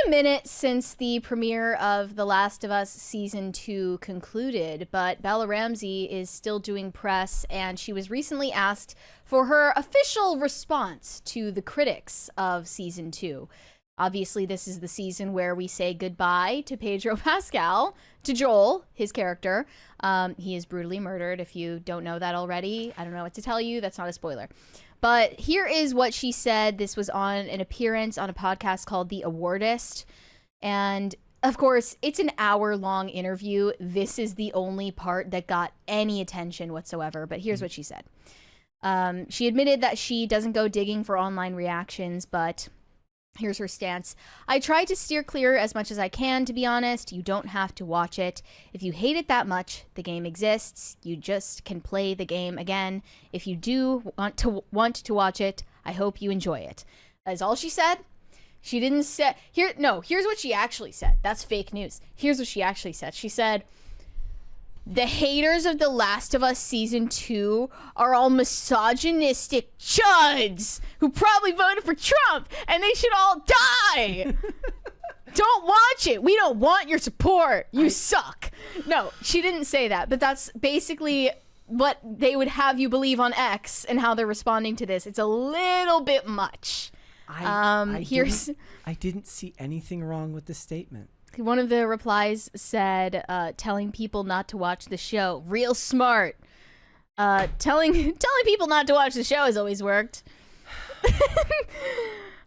a minute since the premiere of The Last of Us Season 2 concluded, but Bella Ramsey is still doing press, and she was recently asked for her official response to the critics of Season 2. Obviously, this is the season where we say goodbye to Pedro Pascal, to Joel, his character. He is brutally murdered. If you don't know that already, I don't know what to tell you. That's not a spoiler. But here is what she said. This was on an appearance on a podcast called The Awardist. And, of course, it's an hour-long interview. This is the only part that got any attention whatsoever. But here's what she said. She admitted that she doesn't go digging for online reactions, but here's her stance. I try to steer clear as much as I can, to be honest. You don't have to watch it. If you hate it that much, the game exists. You just can play the game again. If you do want to watch it, I hope you enjoy it. That's all she said. She didn't say... here's what she actually said. That's fake news. Here's what she actually said. She said, the haters of The Last of Us Season 2 are all misogynistic chuds who probably voted for Trump, and they should all die. Don't watch it. We don't want your support. You suck. No, she didn't say that, but that's basically what they would have you believe on X and how they're responding to this. It's a little bit much. I didn't see anything wrong with the statement. One of the replies said, telling people not to watch the show. Real smart. Telling people not to watch the show has always worked.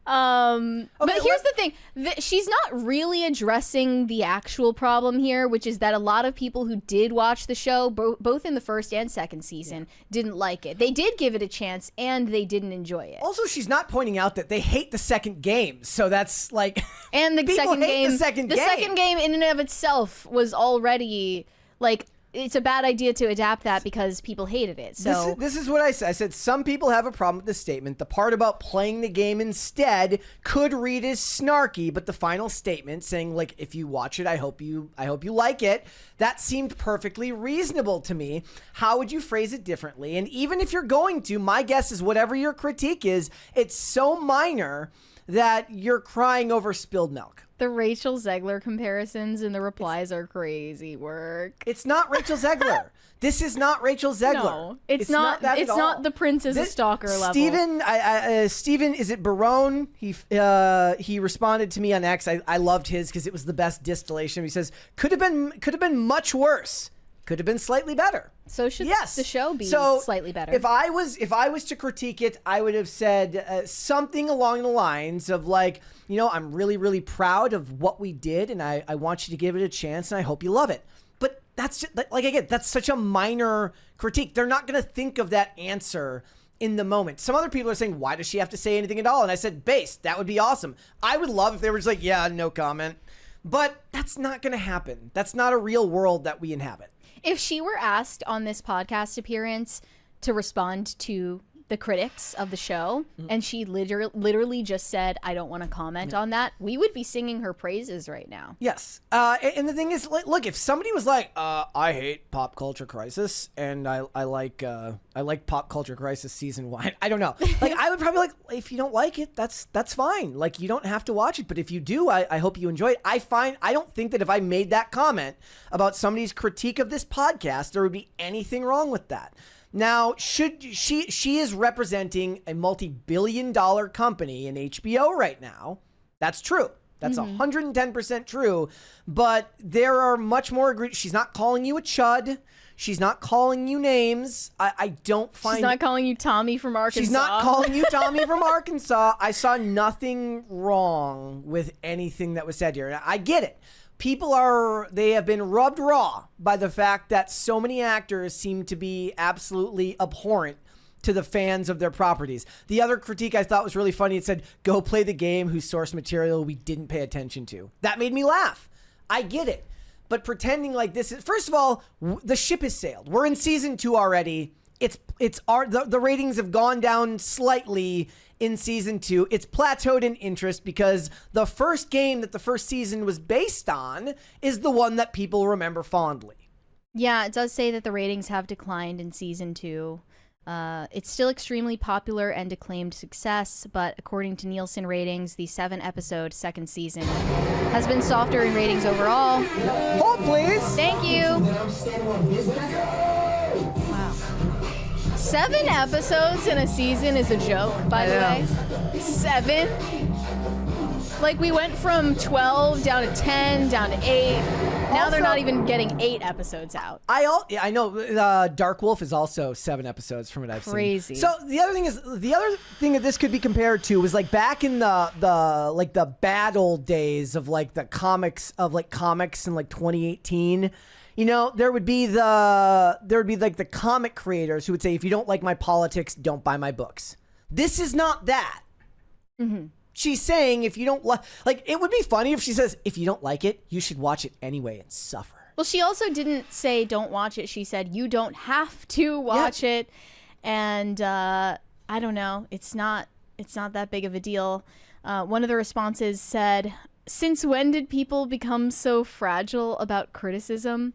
But here's the thing. She's not really addressing the actual problem here, which is that a lot of people who did watch the show, both in the first and second season, didn't like it. They did give it a chance, and they didn't enjoy it. Also, she's not pointing out that they hate the second game, so that's like... And the second game in and of itself was already, like... It's a bad idea to adapt that because people hated it. So this is what I said. I said some people have a problem with this statement. The part about playing the game instead could read as snarky, but the final statement saying, like, if you watch it, I hope you like it, that seemed perfectly reasonable to me. How would you phrase it differently? And even if you're going to, my guess is whatever your critique is, it's so minor that you're crying over spilled milk. The Rachel Zegler comparisons in the replies are crazy work. It's not Rachel Zegler. This is not Rachel Zegler. No, it's not that it's not the Prince is a stalker level. Steven, is it Barone? He responded to me on X. I loved his because it was the best distillation. He says, could have been much worse. Could have been slightly better. So should the show be slightly better? If I was to critique it, I would have said something along the lines of like, you know, I'm really, really proud of what we did, and I want you to give it a chance, and I hope you love it. But that's just, like again, that's such a minor critique. They're not going to think of that answer in the moment. Some other people are saying, why does she have to say anything at all? And I said, that would be awesome. I would love if they were just like, yeah, no comment. But that's not going to happen. That's not a real world that we inhabit. If she were asked on this podcast appearance to respond to the critics of the show, and she literally just said, I don't want to comment on that, we would be singing her praises right now. Yes. And the thing is, look, if somebody was like, I hate Pop Culture Crisis, and I like Pop Culture Crisis Season 1, I don't know. Like, I would probably like, if you don't like it, that's fine. Like, you don't have to watch it. But if you do, I hope you enjoy it. I don't think that if I made that comment about somebody's critique of this podcast, there would be anything wrong with that. Now, she is representing a multi-billion-dollar company in HBO right now. That's true. That's 110% true. But there are much more. She's not calling you a chud. She's not calling you names. I don't find. She's not calling you Tommy from Arkansas. She's not calling you Tommy from Arkansas. I saw nothing wrong with anything that was said here. I get it. They have been rubbed raw by the fact that so many actors seem to be absolutely abhorrent to the fans of their properties. The other critique I thought was really funny. It said, go play the game whose source material we didn't pay attention to. That made me laugh. I get it. But pretending like this is, first of all, the ship has sailed. We're in season 2 already. The ratings have gone down slightly in season 2. It's plateaued in interest because the first game that the first season was based on is the one that people remember fondly. Yeah, it does say that the ratings have declined in season 2. It's still extremely popular and acclaimed success, but according to Nielsen ratings, the 7-episode second season has been softer in ratings overall. Hold, please. Thank you. Wow. 7 episodes in a season is a joke, by the way. 7? Like, we went from 12 down to 10, down to 8. Now also, they're not even getting 8 episodes out. I know. Dark Wolf is also 7 episodes from what I've Crazy. seen. So the other thing that this could be compared to was like back in the bad old days of like the comics in like 2018. You know, there would be like the comic creators who would say, if you don't like my politics, don't buy my books. This is not that. Mm-hmm. She's saying if you don't like, it would be funny if she says, if you don't like it, you should watch it anyway and suffer. Well, she also didn't say don't watch it. She said you don't have to watch it. And I don't know. It's not that big of a deal. One of the responses said, since when did people become so fragile about criticism?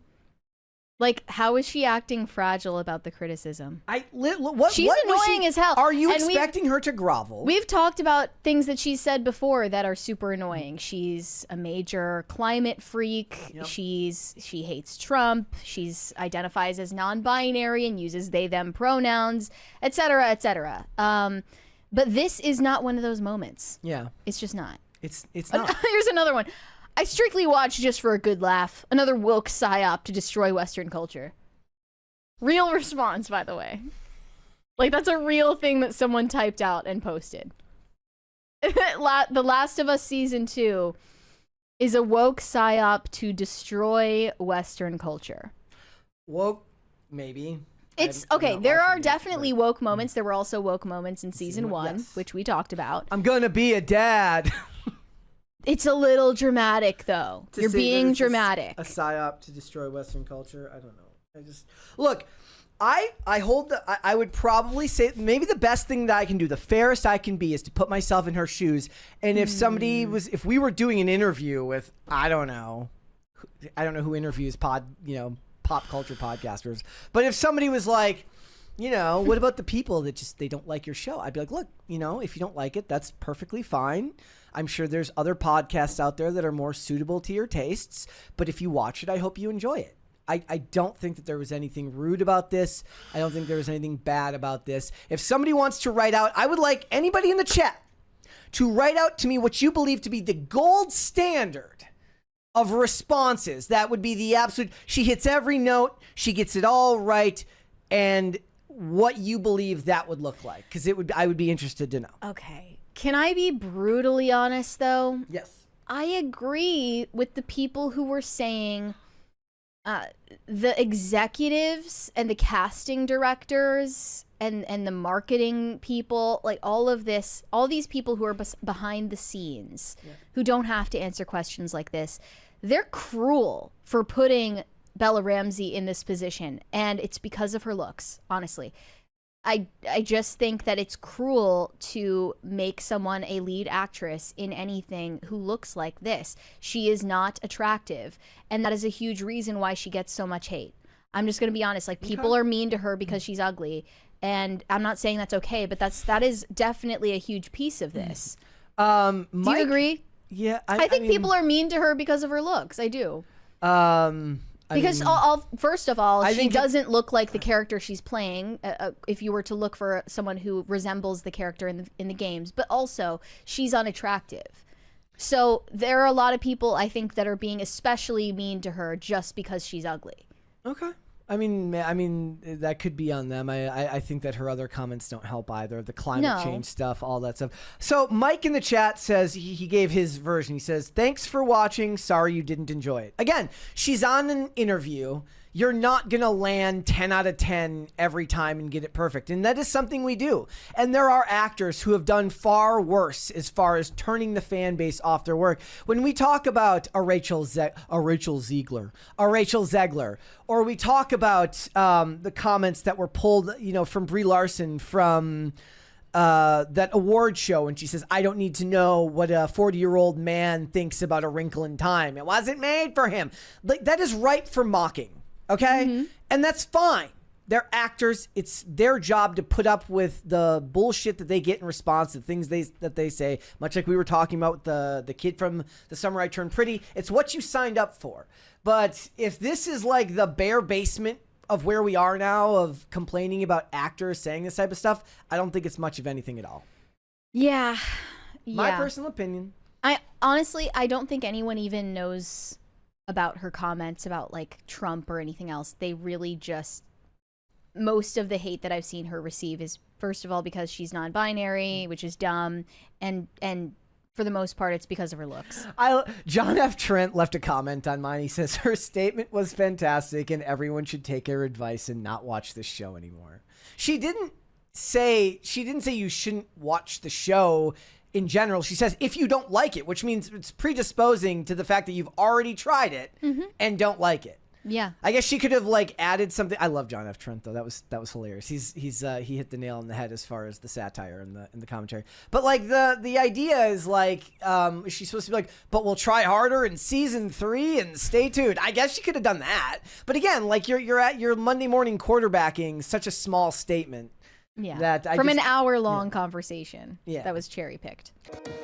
Like, how is she acting fragile about the criticism? She's annoying as hell. Are you expecting her to grovel? We've talked about things that she's said before that are super annoying. She's a major climate freak. Yep. She hates Trump. She's identifies as non-binary and uses they/them pronouns, etc., etc. But this is not one of those moments. Yeah, it's just not. It's not. Here's another one. I strictly watch just for a good laugh. Another woke psyop to destroy Western culture. Real response, by the way. Like, that's a real thing that someone typed out and posted. The Last of Us Season 2 is a woke psyop to destroy Western culture. Woke, maybe. It's okay. There are definitely woke moments. There were also woke moments in Season 1, yes, which we talked about. I'm gonna be a dad. It's a little dramatic, though. You're being dramatic. A psyop to destroy Western culture. I don't know. Look. I would probably say maybe the best thing that I can do, the fairest I can be, is to put myself in her shoes. And if we were doing an interview with, I don't know who interviews pop culture podcasters, but if somebody was like, what about the people that they don't like your show? I'd be like, look, if you don't like it, that's perfectly fine. I'm sure there's other podcasts out there that are more suitable to your tastes, but if you watch it, I hope you enjoy it. I don't think that there was anything rude about this. I don't think there was anything bad about this. If somebody wants to write out, I would like anybody in the chat to write out to me what you believe to be the gold standard of responses. That would be the absolute, she hits every note, she gets it all right, and what you believe that would look like. Because I would be interested to know. Okay. Can I be brutally honest, though? Yes. I agree with the people who were saying the executives and the casting directors and the marketing people, like all these people who are behind the scenes, who don't have to answer questions like this, they're cruel for putting Bella Ramsey in this position, and it's because of her looks, honestly. I just think that it's cruel to make someone a lead actress in anything who looks like this. She is not attractive, and that is a huge reason why she gets so much hate. I'm just going to be honest. Like, people are mean to her because she's ugly, and I'm not saying that's okay, but that is definitely a huge piece of this. Do you agree? Yeah. I think people are mean to her because of her looks. I do. First of all, she doesn't look like the character she's playing. If you were to look for someone who resembles the character in the games, but also she's unattractive. So there are a lot of people, I think, that are being especially mean to her just because she's ugly. Okay. I mean, that could be on them. I think that her other comments don't help either. The climate change stuff, all that stuff. So Mike in the chat says he gave his version. He says, thanks for watching. Sorry you didn't enjoy it. Again, she's on an interview. You're not going to land 10 out of 10 every time and get it perfect. And that is something we do. And there are actors who have done far worse as far as turning the fan base off their work. When we talk about a Rachel Zegler, or we talk about the comments that were pulled, from Brie Larson from that award show, and she says, I don't need to know what a 40-year-old man thinks about A Wrinkle in Time. It wasn't made for him. Like, that is ripe for mocking. Okay? Mm-hmm. And that's fine. They're actors. It's their job to put up with the bullshit that they get in response to things that they say. Much like we were talking about with the kid from The Summer I Turned Pretty. It's what you signed up for. But if this is like the bare basement of where we are now, of complaining about actors saying this type of stuff, I don't think it's much of anything at all. Yeah. My personal opinion. I honestly don't think anyone even knows about her comments about like Trump or anything else. They really just, most of the hate that I've seen her receive is, first of all, because she's non-binary, which is dumb, and for the most part, it's because of her looks. John F. Trent left a comment on mine. He says her statement was fantastic, and everyone should take her advice and not watch this show anymore. She didn't say you shouldn't watch the show in general. She says if you don't like it, which means it's predisposing to the fact that you've already tried it and don't like it. Yeah. I guess she could have like added something. I love John F. Trent though. That was hilarious. He hit the nail on the head as far as the satire and the commentary. But like the idea is like she's supposed to be like, but we'll try harder in season 3 and stay tuned. I guess she could have done that. But again, like you're at your Monday morning quarterbacking such a small statement. Yeah. That From an hour-long conversation. Yeah. That was cherry-picked.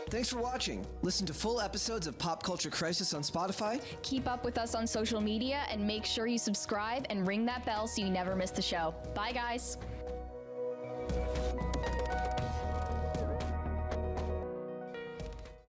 Thanks for watching. Listen to full episodes of Pop Culture Crisis on Spotify. Keep up with us on social media and make sure you subscribe and ring that bell so you never miss the show. Bye, guys.